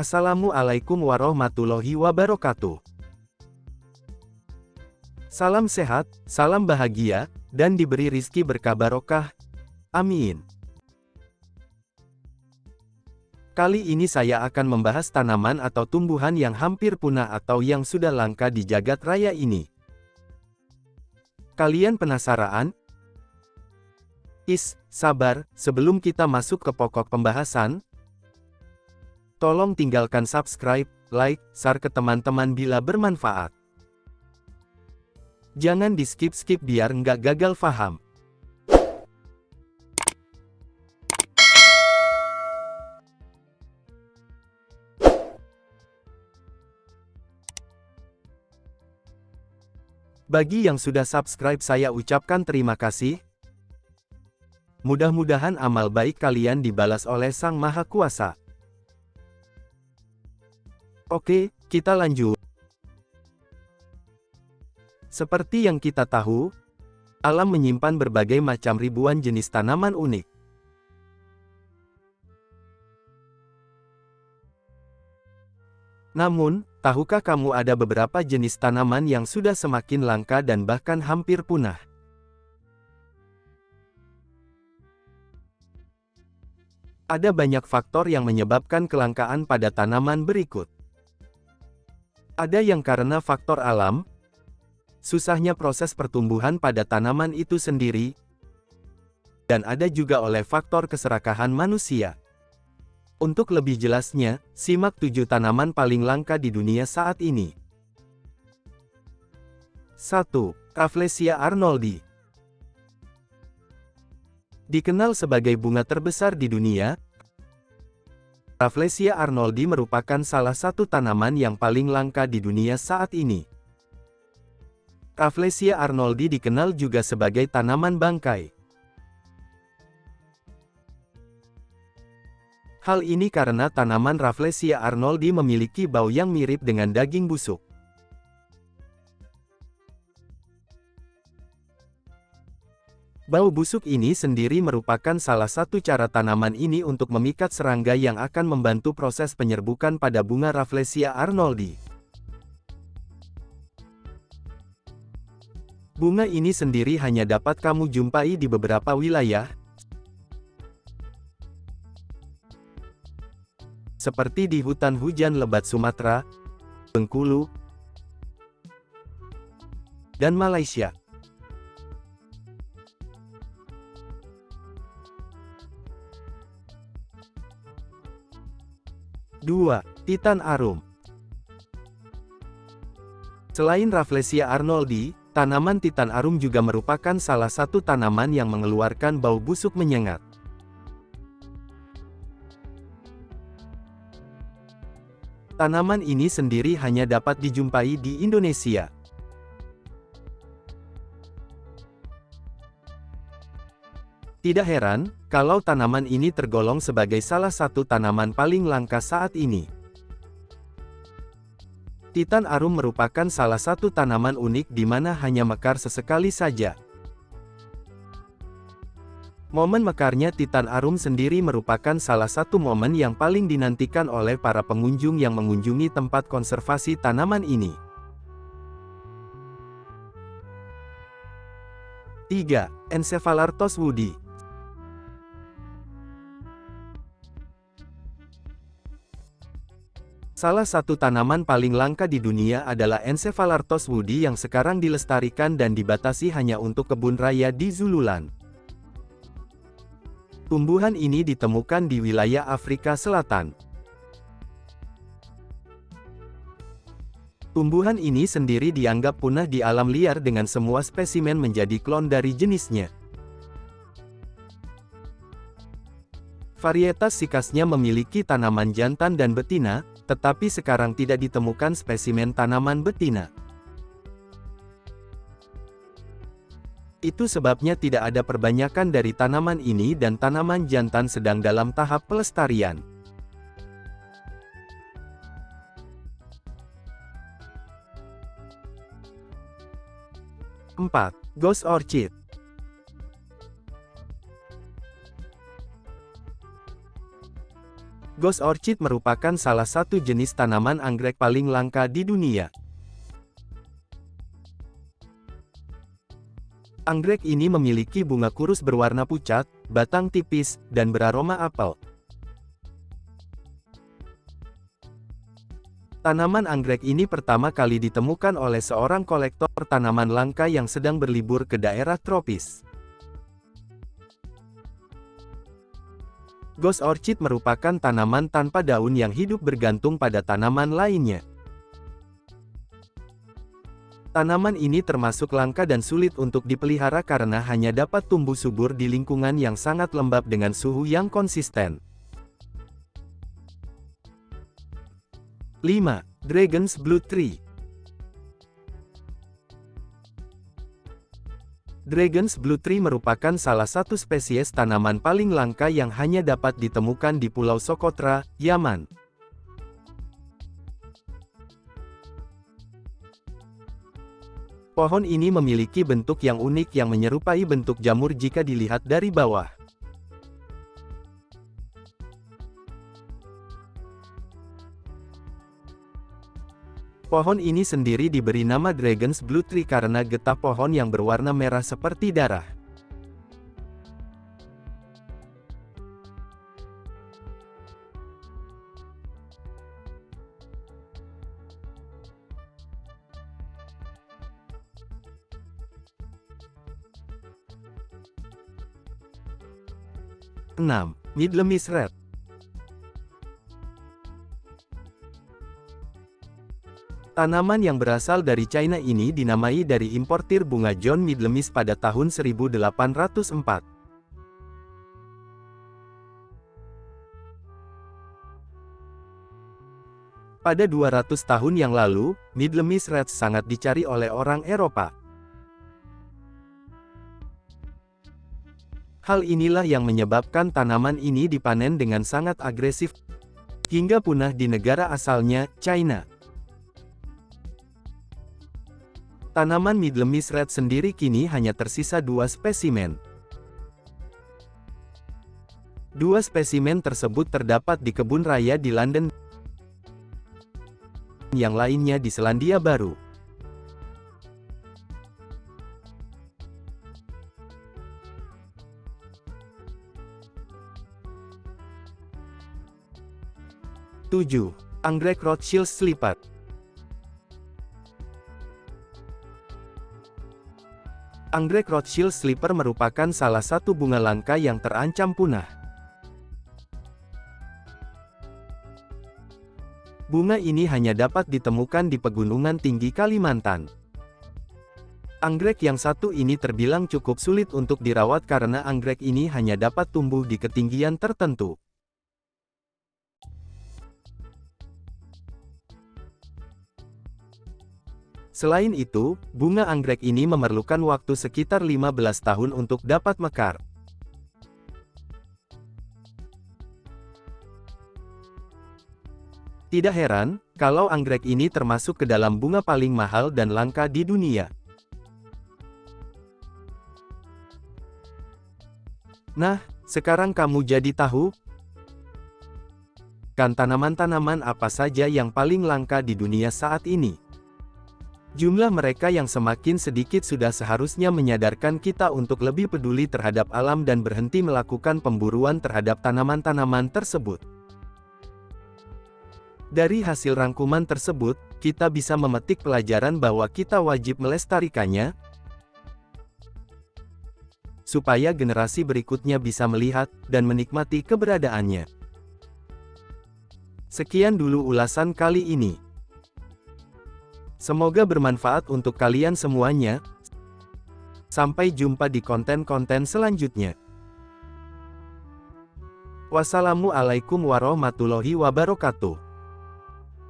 Assalamualaikum warahmatullahi wabarakatuh. Salam sehat, salam bahagia, dan diberi rizki berkah barokah. Amin. Kali ini saya akan membahas tanaman atau tumbuhan yang hampir punah atau yang sudah langka di jagat raya ini. Kalian penasaran? Sabar, sebelum kita masuk ke pokok pembahasan, tolong tinggalkan subscribe, like, share ke teman-teman bila bermanfaat. Jangan di-skip-skip biar nggak gagal paham. Bagi yang sudah subscribe saya ucapkan terima kasih. Mudah-mudahan amal baik kalian dibalas oleh Sang Maha Kuasa. Oke, kita lanjut. Seperti yang kita tahu, alam menyimpan berbagai macam ribuan jenis tanaman unik. Namun, tahukah kamu ada beberapa jenis tanaman yang sudah semakin langka dan bahkan hampir punah? Ada banyak faktor yang menyebabkan kelangkaan pada tanaman berikut. Ada yang karena faktor alam, susahnya proses pertumbuhan pada tanaman itu sendiri, dan ada juga oleh faktor keserakahan manusia. Untuk lebih jelasnya, simak 7 tanaman paling langka di dunia saat ini. 1. Rafflesia arnoldi. Dikenal sebagai bunga terbesar di dunia, Rafflesia arnoldi merupakan salah satu tanaman yang paling langka di dunia saat ini. Rafflesia arnoldi dikenal juga sebagai tanaman bangkai. Hal ini karena tanaman Rafflesia arnoldi memiliki bau yang mirip dengan daging busuk. Bau busuk ini sendiri merupakan salah satu cara tanaman ini untuk memikat serangga yang akan membantu proses penyerbukan pada bunga Rafflesia arnoldi. Bunga ini sendiri hanya dapat kamu jumpai di beberapa wilayah, seperti di hutan hujan lebat Sumatera, Bengkulu, dan Malaysia. 2. Titan arum. Selain Rafflesia arnoldi, tanaman titan arum juga merupakan salah satu tanaman yang mengeluarkan bau busuk menyengat. Tanaman ini sendiri hanya dapat dijumpai di Indonesia. Tidak heran, kalau tanaman ini tergolong sebagai salah satu tanaman paling langka saat ini. Titan arum merupakan salah satu tanaman unik di mana hanya mekar sesekali saja. Momen mekarnya titan arum sendiri merupakan salah satu momen yang paling dinantikan oleh para pengunjung yang mengunjungi tempat konservasi tanaman ini. 3. Encephalartos woodi. Salah satu tanaman paling langka di dunia adalah Encephalartos woodi yang sekarang dilestarikan dan dibatasi hanya untuk kebun raya di Zululand. Tumbuhan ini ditemukan di wilayah Afrika Selatan. Tumbuhan ini sendiri dianggap punah di alam liar dengan semua spesimen menjadi klon dari jenisnya. Varietas sikasnya memiliki tanaman jantan dan betina, tetapi sekarang tidak ditemukan spesimen tanaman betina. Itu sebabnya tidak ada perbanyakan dari tanaman ini dan tanaman jantan sedang dalam tahap pelestarian. 4. Ghost Orchid. Ghost orchid merupakan salah satu jenis tanaman anggrek paling langka di dunia. Anggrek ini memiliki bunga kurus berwarna pucat, batang tipis, dan beraroma apel. Tanaman anggrek ini pertama kali ditemukan oleh seorang kolektor tanaman langka yang sedang berlibur ke daerah tropis. Ghost orchid merupakan tanaman tanpa daun yang hidup bergantung pada tanaman lainnya. Tanaman ini termasuk langka dan sulit untuk dipelihara karena hanya dapat tumbuh subur di lingkungan yang sangat lembab dengan suhu yang konsisten. 5. Dragon's Blood Tree. Dragon's Blood Tree merupakan salah satu spesies tanaman paling langka yang hanya dapat ditemukan di Pulau Socotra, Yaman. Pohon ini memiliki bentuk yang unik yang menyerupai bentuk jamur jika dilihat dari bawah. Pohon ini sendiri diberi nama Dragon's Blood Tree karena getah pohon yang berwarna merah seperti darah. Enam. Middlemis Red. Tanaman yang berasal dari China ini dinamai dari importir bunga John Middlemis pada tahun 1804. Pada 200 tahun yang lalu, Middlemis Red sangat dicari oleh orang Eropa. Hal inilah yang menyebabkan tanaman ini dipanen dengan sangat agresif, hingga punah di negara asalnya, China. Tanaman Middlemis Red sendiri kini hanya tersisa 2 spesimen. 2 spesimen tersebut terdapat di kebun raya di London, yang lainnya di Selandia Baru. Tujuh. Anggrek Rothschild Slipper. Anggrek Rothschild Slipper merupakan salah satu bunga langka yang terancam punah. Bunga ini hanya dapat ditemukan di pegunungan tinggi Kalimantan. Anggrek yang satu ini terbilang cukup sulit untuk dirawat karena anggrek ini hanya dapat tumbuh di ketinggian tertentu. Selain itu, bunga anggrek ini memerlukan waktu sekitar 15 tahun untuk dapat mekar. Tidak heran, kalau anggrek ini termasuk ke dalam bunga paling mahal dan langka di dunia. Nah, sekarang kamu jadi tahu kan tanaman-tanaman apa saja yang paling langka di dunia saat ini? Jumlah mereka yang semakin sedikit sudah seharusnya menyadarkan kita untuk lebih peduli terhadap alam dan berhenti melakukan pemburuan terhadap tanaman-tanaman tersebut. Dari hasil rangkuman tersebut, kita bisa memetik pelajaran bahwa kita wajib melestarikannya, supaya generasi berikutnya bisa melihat dan menikmati keberadaannya. Sekian dulu ulasan kali ini. Semoga bermanfaat untuk kalian semuanya. Sampai jumpa di konten-konten selanjutnya. Wassalamualaikum warahmatullahi wabarakatuh.